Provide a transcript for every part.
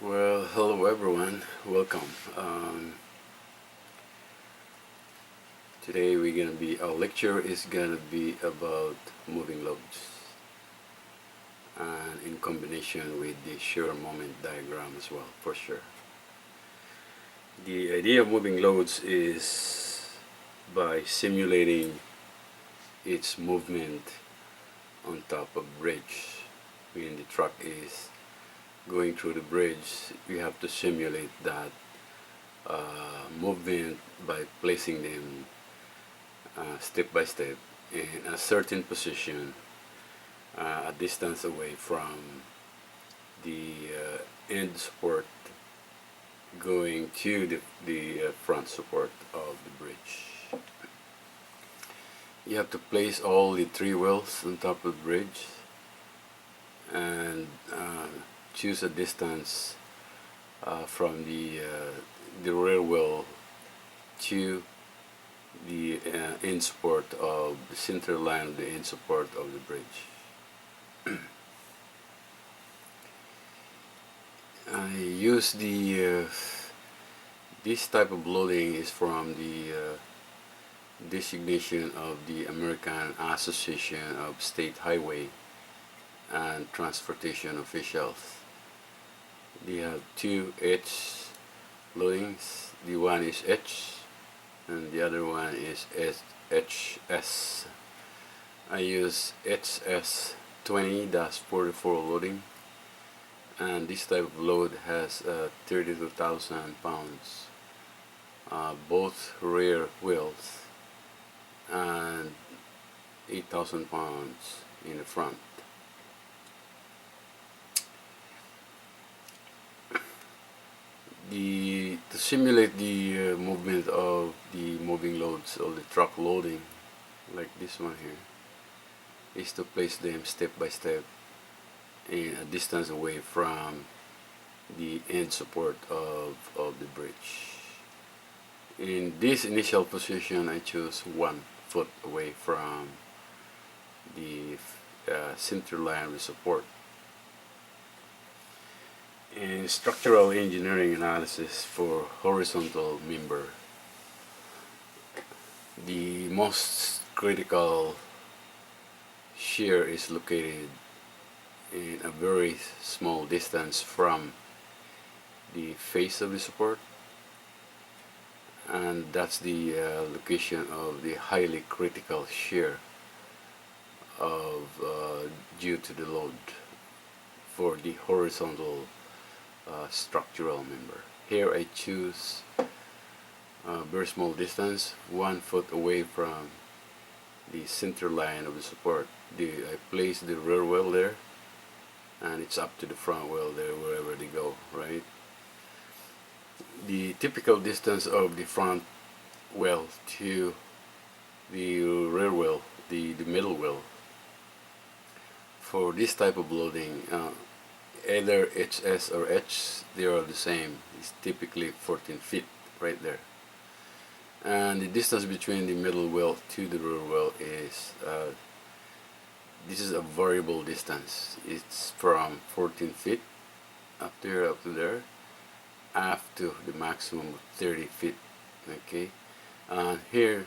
Well, hello everyone, welcome. Today our lecture is gonna be about moving loads, and in combination with the shear moment diagram as well, for sure. The idea of moving loads is by simulating its movement on top of bridge. When the truck is going through the bridge, we have to simulate that movement by placing them step by step in a certain position, a distance away from the end support going to the front support of the bridge. You have to place all the three wheels on top of the bridge and choose a distance from the rear wheel to the end support of the center line of the end support of the bridge. I use this type of loading is from the designation of the American Association of State Highway and Transportation Officials. They have two H loadings. The one is H and the other one is HS. I use HS20-44 loading, and this type of load has 32,000 pounds, both rear wheels, and 8,000 pounds in the front. To simulate the movement of the moving loads or the truck loading, like this one here, is to place them step by step in a distance away from the end support of the bridge. In this initial position, I choose 1 foot away from the center line of the support. In structural engineering analysis for horizontal member, the most critical shear is located in a very small distance from the face of the support, and that's the location of the highly critical shear of due to the load for the horizontal structural member. Here I choose a very small distance, 1 foot away from the center line of the support. I place the rear wheel there, and it's up to the front wheel there wherever they go, right? The typical distance of the front wheel to the rear wheel, the middle wheel, for this type of loading, either HS or H, they are the same. It's typically 14 feet right there. And the distance between the middle wheel to the rear wheel is, this is a variable distance. It's from 14 feet up to there, up to the maximum of 30 feet. Okay, and here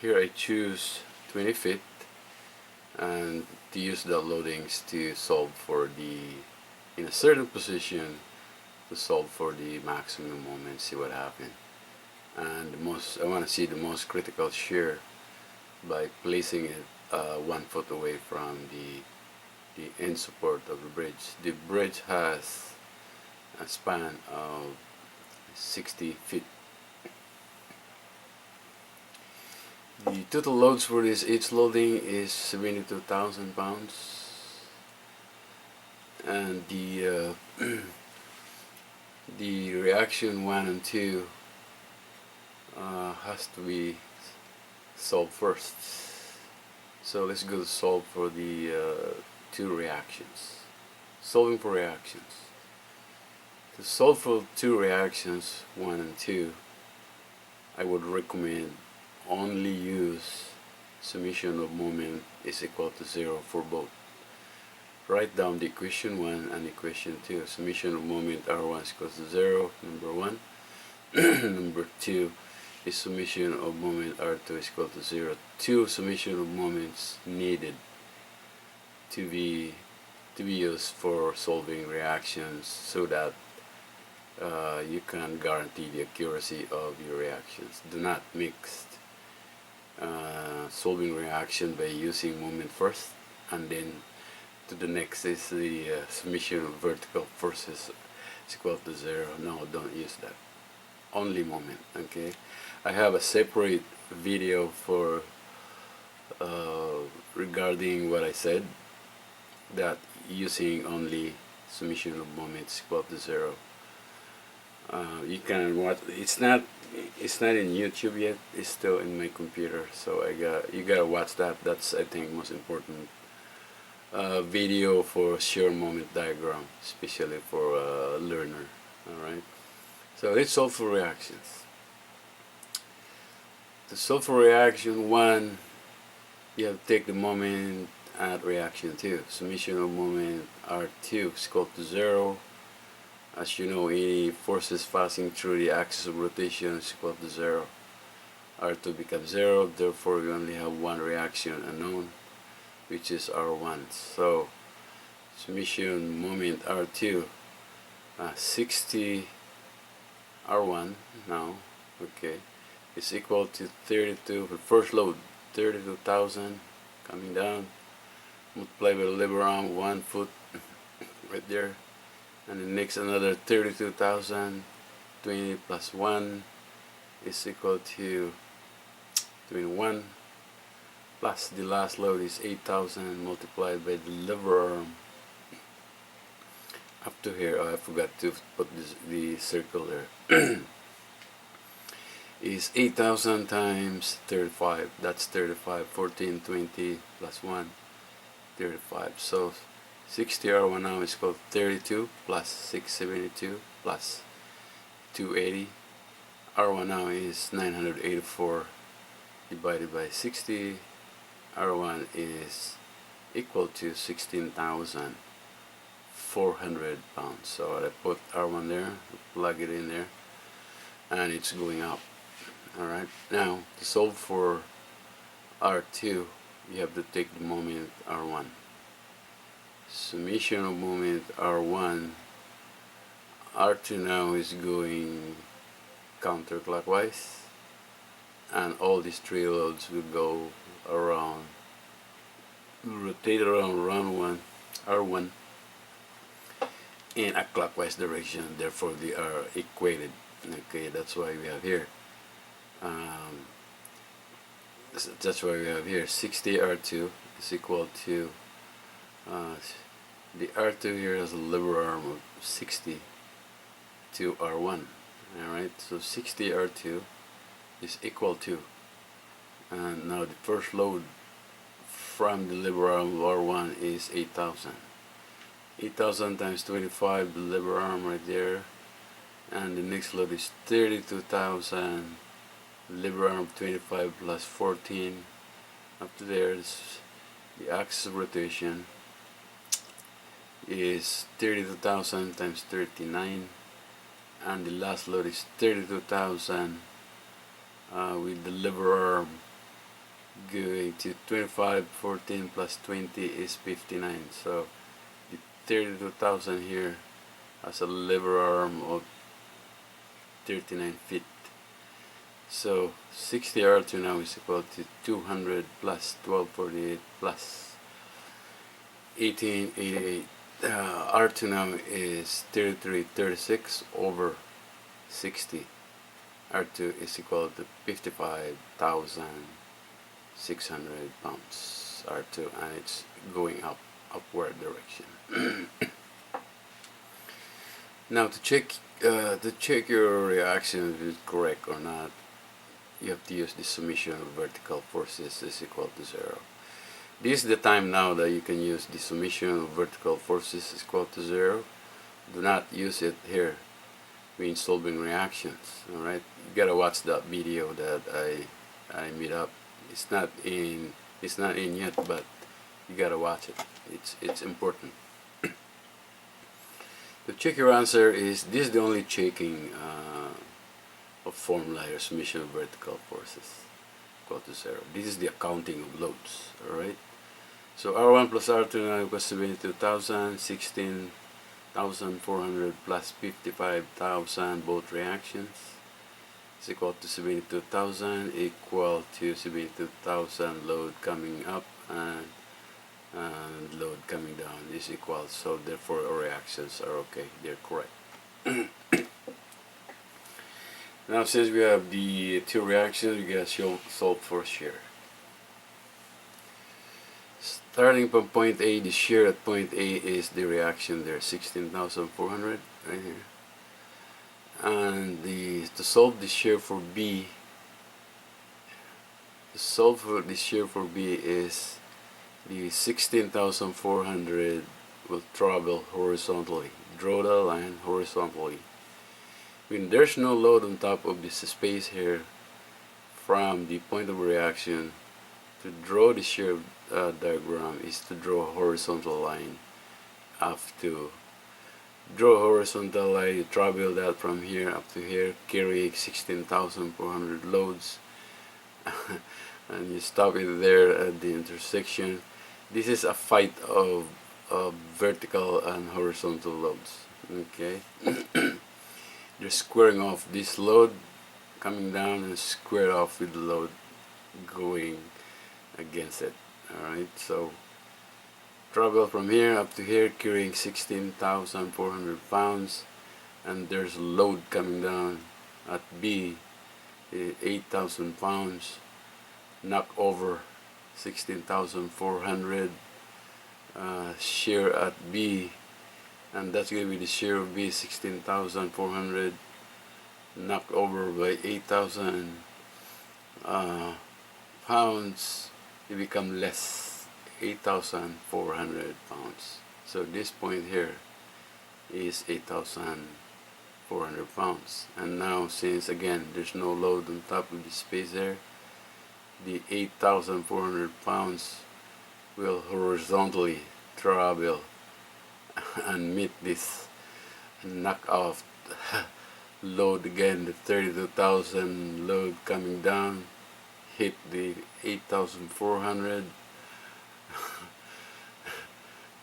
I choose 20 feet, and to use the loadings to solve for in a certain position, to solve for the maximum moment, see what happens. And I want to see the most critical shear by placing it 1 foot away from the end support of the bridge. The bridge has a span of 60 feet. The total loads for this H loading is 72,000 pounds, and the the reaction 1 and 2 has to be solved first. So let's go to solve for the two reactions. Solving for reactions. To solve for two reactions, 1 and 2, I would recommend only use summation of moment is equal to 0 for both. write down the equation 1 and equation 2. Summation of moment R1 is equal to 0, number 1. Number 2 is summation of moment R2 is equal to 0. Two summation of moments needed to be used for solving reactions, so that you can guarantee the accuracy of your reactions. Do not mix solving reaction by using moment first, and then to the next is the summation of vertical forces is equal to 0. No, don't use that. Only moment. Okay, I have a separate video for regarding what I said, that using only summation of moments equal to 0. You can watch. It's not in YouTube yet. It's still in my computer. So you gotta watch that. That's, I think, most important video for shear moment diagram, especially for a learner. All right. So let's solve for reactions. To solve for reaction 1, you have to take the moment at reaction 2. Summation of moment R2 is equal to 0. As you know, any forces passing through the axis of rotation is equal to 0. R2 becomes 0, therefore we only have one reaction unknown, which is R1. So summation moment R2, 60 R1 now, okay, is equal to 32 for first load, 32,000 coming down, multiply by the lever arm 1 foot right there, and the next another 32,000, 20 plus 1 is equal to 21, plus the last load is 8,000 multiplied by the lever arm up to here. Oh, I forgot to put the circle there. Is 8,000 times 35. That's 35. 14, 20 plus 1, 35. So 60 R1 now is equal to 32 plus 672 plus 280. R1 now is 984 divided by 60. R1 is equal to 16,400 pounds. So I put R1 there, plug it in there, and it's going up. Alright, now to solve for R2, you have to take the moment R1. Summation of moment R1, R2 now is going counterclockwise, and all these three loads will go around, rotate around R1 in a clockwise direction, therefore they are equated. Okay, that's why we have here that's why we have here 60 R2 is equal to the R2 here has a lever arm of 60 to R1. Alright, so 60 R2 is equal to, and now the first load from the lever arm of R1 is 8,000. 8,000 times 25, the lever arm right there, and the next load is 32,000, lever arm 25 plus 14, up to there is the axis of rotation is 32,000 times 39, and the last load is 32,000 with the lever arm going to 25, 14 plus 20 is 59. So the 32,000 here has a lever arm of 39 feet. So 60 R2 now is equal to 200 plus 1248 plus 1888. R2 now is 3336 over 60. R2 is equal to 55,600 pounds. R2, and it's going upward direction. Now to check your reaction is correct or not, you have to use the summation of vertical forces is equal to 0. This is the time now that you can use the summation of vertical forces is equal to 0. Do not use it here when solving reactions. Alright, you gotta watch that video that I made up. It's not in yet, but you gotta watch it. It's important. To check your answer is this is the only checking of formula here, summation of vertical forces equal to 0. This is the accounting of loads, alright? So R1 plus R2 now equals 72,000, 16,400 plus 55,000, both reactions, is equal to 72,000 equal to 72,000 load coming up and load coming down is equal, so therefore our reactions are okay, they're correct. Now since we have the two reactions, we gotta solve for shear. Starting from point A, the shear at point A is the reaction there, 16,400 right here. And to solve the shear for B, is the 16,400 will travel horizontally. Draw the line horizontally. When there's no load on top of this space here, from the point of reaction, to draw the shear diagram is to draw a horizontal line. You travel that from here up to here, carrying 16,400 loads, and you stop it there at the intersection. This is a fight of vertical and horizontal loads. Okay. You're squaring off this load coming down and square off with the load going against it. Alright, so travel from here up to here carrying 16,400 pounds, and there's load coming down at B, 8,000 pounds, knock over 16,400, shear at B, and that's going to be the shear of B, 16,400, knocked over by 8,000 pounds, it become less, 8,400 pounds. So this point here is 8,400 pounds. And now since again there's no load on top of the space there, the 8,400 pounds will horizontally travel and meet this knock off load again, the 32,000 load coming down, hit the 8,400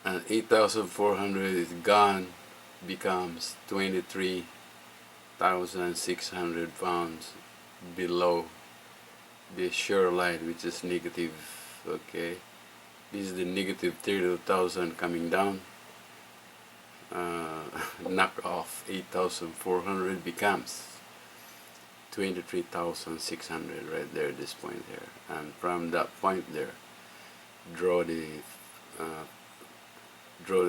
and 8,400 is gone, becomes 23,600 pounds below the shear line, which is negative. Okay, this is the negative 32,000 coming down. Knock off 8,400 becomes 23,600 right there, this point here, and from that point there draw the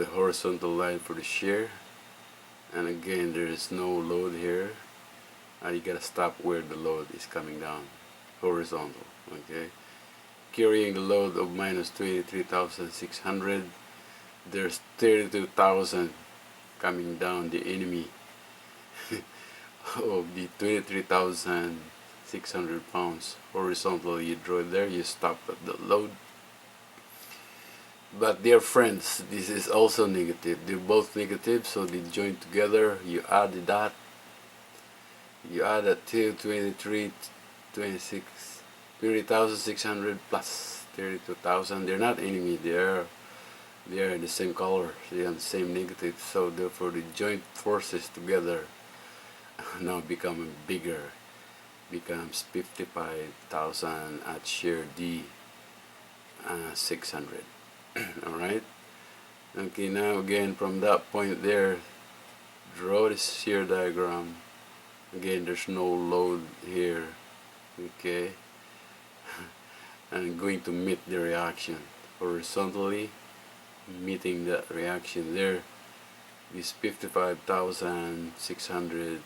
horizontal line for the shear. And again there is no load here, you gotta stop where the load is coming down, horizontal. Okay, carrying the load of minus 23,600, there's 32,000 coming down, the enemy of the 23,600 pounds horizontally. You draw there, you stop at the load. But dear friends, this is also negative. They're both negative, so they join together. You add the dot, you add a 2, 23, 26, 30,600 plus 32,000. They're not enemy, they are the same color, they are the same negative, so therefore the joint forces together now become bigger, becomes 55,000 at shear D 600. Alright, okay, now again from that point there, draw the shear diagram. Again there's no load here, okay, and going to meet the reaction horizontally, meeting that reaction there. This 55,600,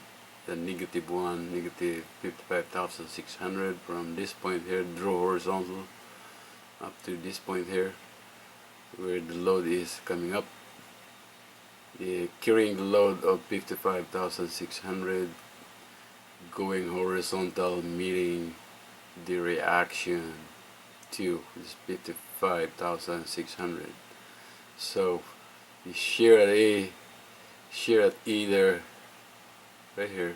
the negative one, negative 55,600. From this point here, draw horizontal up to this point here where the load is coming up, carrying the load of 55,600, going horizontal, meeting the reaction to this 55,600. So the shear at A, shear at E there, right here,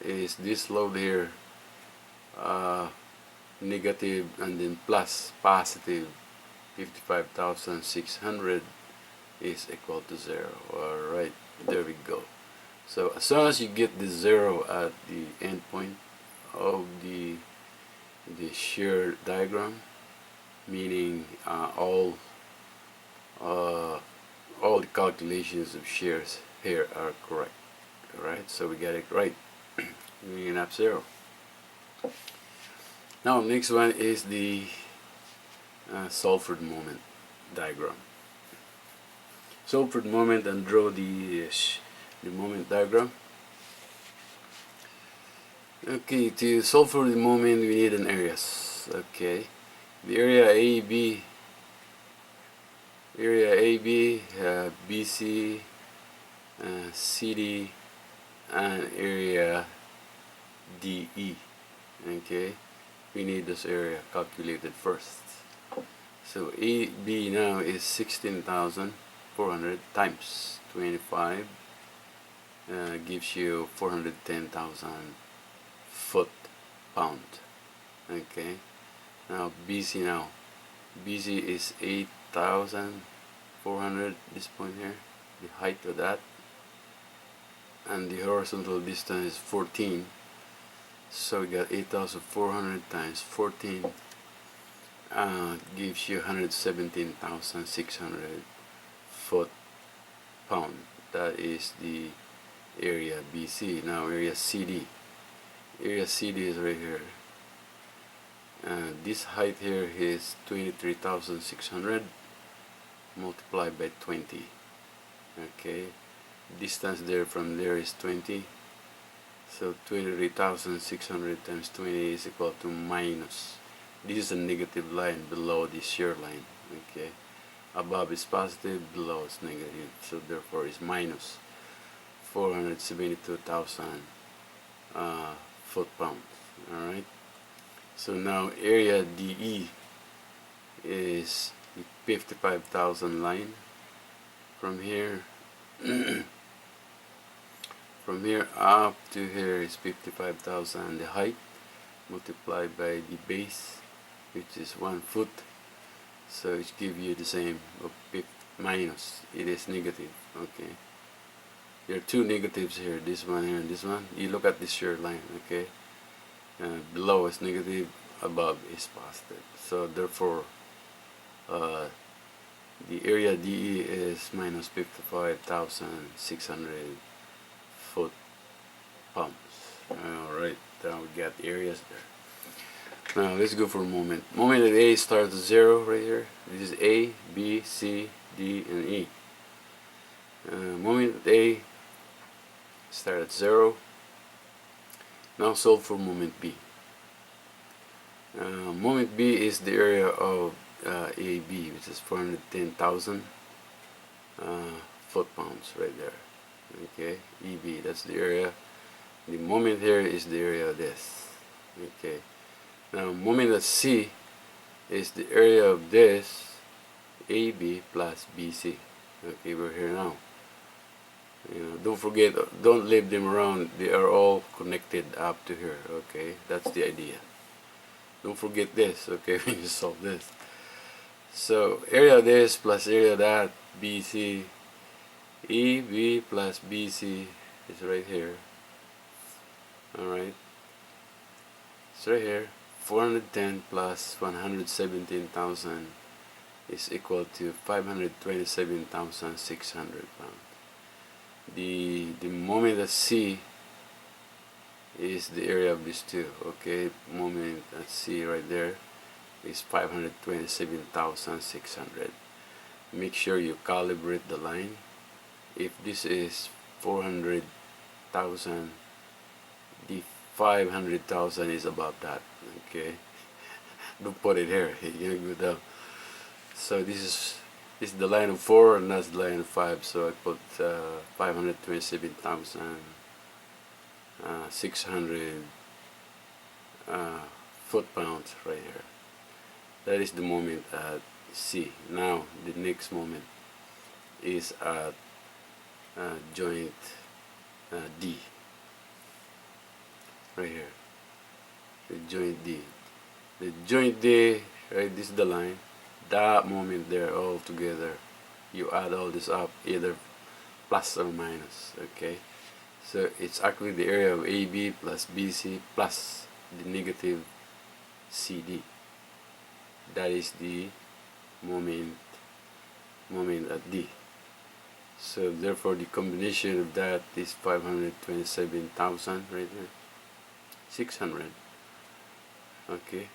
is this load here, negative and then plus positive 55,600 is equal to 0. Alright, there we go. So as soon as you get the 0 at the end point of the shear diagram, meaning all the calculations of shears here are correct. Alright, so we got it right. We can have 0. Now next one is the Salford moment diagram. Salford moment, and draw the moment diagram. Okay, to solve for the moment we need an areas. Okay, the area AB, BC, CD, and area DE. Okay, we need this area calculated first. So AB now is 16,400 times 25 gives you 410,000 foot-pound. Okay, now BC is 8,400, this point here, the height of that, and the horizontal distance is 14. So we got 8,400 times 14 gives you 117,600 foot-pound. That is the area BC. Now area CD. Area CD is right here. This height here is 23,600 multiplied by 20. Okay, distance there from there is 20. So 23,600 times 20 is equal to minus. This is a negative line below the shear line. Okay, above is positive, below is negative. So therefore it's minus 472,000 foot-pounds. Alright, so now area DE is the 55,000 line. From here from here up to here is 55,000, the height multiplied by the base, which is 1 foot. So it gives you the same of minus, it is negative. Okay, there are two negatives here, this one here and this one. You look at this shear line. Okay, below is negative, above is positive. So therefore the area DE is minus 55,600 foot-pounds. Alright, now we got the areas there. Now let's go for moment. Moment at A starts at 0 right here. This is A, B, C, D, and E. Moment at A start at 0. Now solve for moment B. Moment B is the area of AB, which is 410,000 foot-pounds right there. Okay, EB, that's the area. The moment here is the area of this. Okay, now moment at C is the area of this, AB plus BC. Okay, we're here now. Don't forget, don't leave them around. They are all connected up to here. Okay, that's the idea. Don't forget this. Okay, when you solve this. So area of this plus area of that, BC, EB plus BC is right here. Alright, it's right here. 410 plus 117,000 is equal to 527,600 pounds. The moment at C is the area of these two. Okay, moment at C right there is 527,600. Make sure you calibrate the line. If this is 400,000, the 500,000 is above that. Okay, don't put it here. You're gonna go down. So this is the line of 4 and that's the line of 5. So I put 527,600 foot-pounds right here. That is the moment at C. Now the next moment. is at joint D, right here, the joint D. The joint D, right, this is the line, that moment there all together, you add all this up, either plus or minus, okay? So it's actually the area of AB plus BC plus the negative CD. That is the moment at D. So therefore the combination of that is 527,000 right there, 600, okay,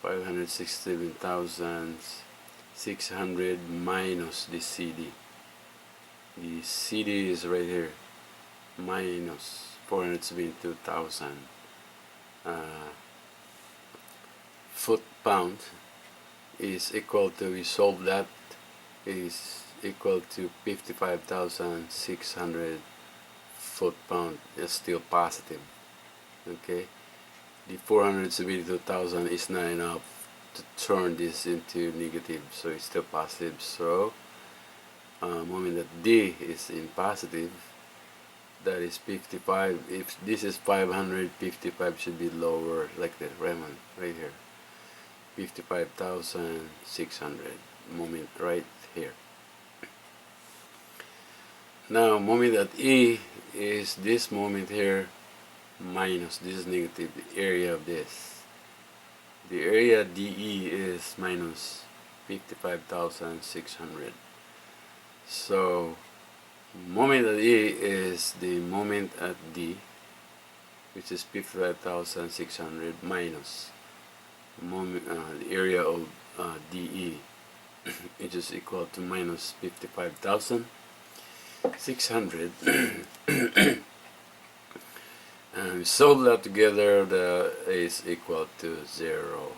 567,600 minus the CD. The CD is right here, minus 472,000 foot-pound is equal to, we solve that, is equal to 55,600 foot-pound. Is still positive, okay? The 472,000 is not enough to turn this into negative, so it's still positive. So moment that D is in positive, that is 55. If this is 500, 55 should be lower, like that, right here, 55,600 moment right here. Now moment at E is this moment here minus, this is negative, the area of this. The area DE is minus 55,600. So moment at E is the moment at D, which is 55,600 minus moment, the area of DE, which is equal to minus 55,600. And we solve that together, the is equal to 0.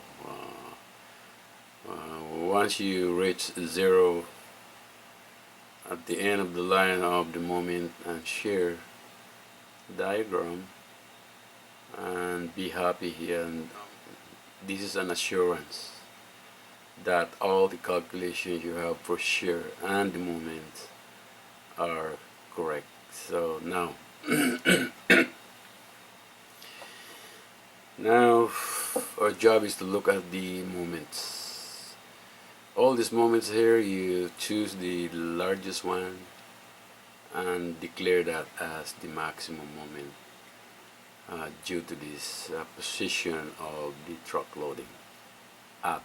Once you reach 0 at the end of the line of the moment and shear diagram, and be happy here, and this is an assurance that all the calculations you have for shear and the moment are correct. So now now our job is to look at the moments. All these moments here, you choose the largest one and declare that as the maximum moment due to this position of the truck loading at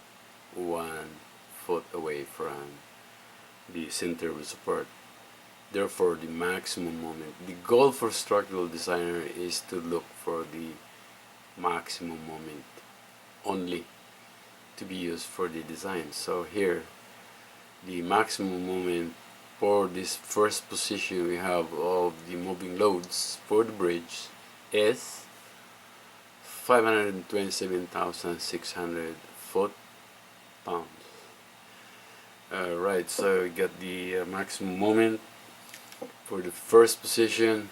1 foot away from the center of support. Therefore the maximum moment, the goal for structural designer is to look for the maximum moment only to be used for the design. So here the maximum moment for this first position we have of the moving loads for the bridge is 527,600 foot-pounds. Right, so we got the maximum moment for the first position.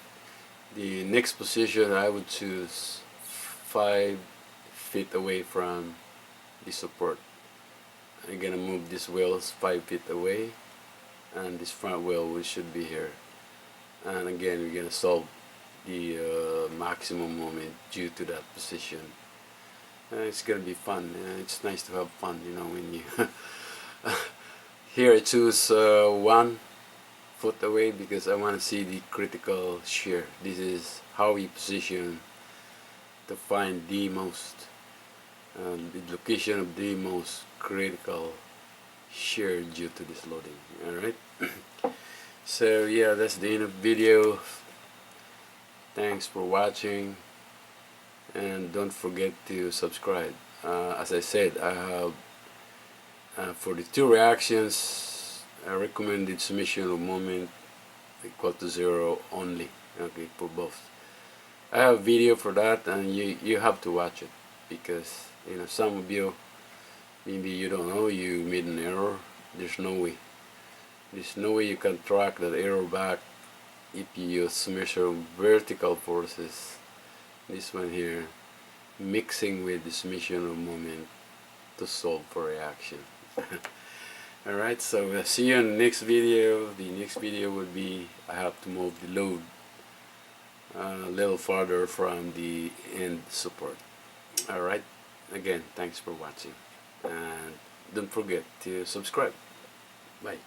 The next position I would choose 5 feet away from the support. I'm gonna move these wheels 5 feet away, and this front wheel should be here. And again, we're gonna solve the maximum moment due to that position. It's gonna be fun. It's nice to have fun, you know, when you here I choose 1 foot away because I want to see the critical shear. This is how we position to find the most the location of the most critical shear due to this loading. Alright, so yeah, that's the end of the video. Thanks for watching, and don't forget to subscribe. As I said, I have for the 2 reactions, I recommended summation of moment equal to 0 only, okay, for both. I have a video for that, and you have to watch it, because you know, some of you maybe you don't know, you made an error. There's no way you can track that error back if you use measure vertical forces, this one here, mixing with the summation of moment to solve for reaction. Alright, so see you in the next video. The next video would be I have to move the load a little farther from the end support. Alright, again, thanks for watching, and don't forget to subscribe. Bye.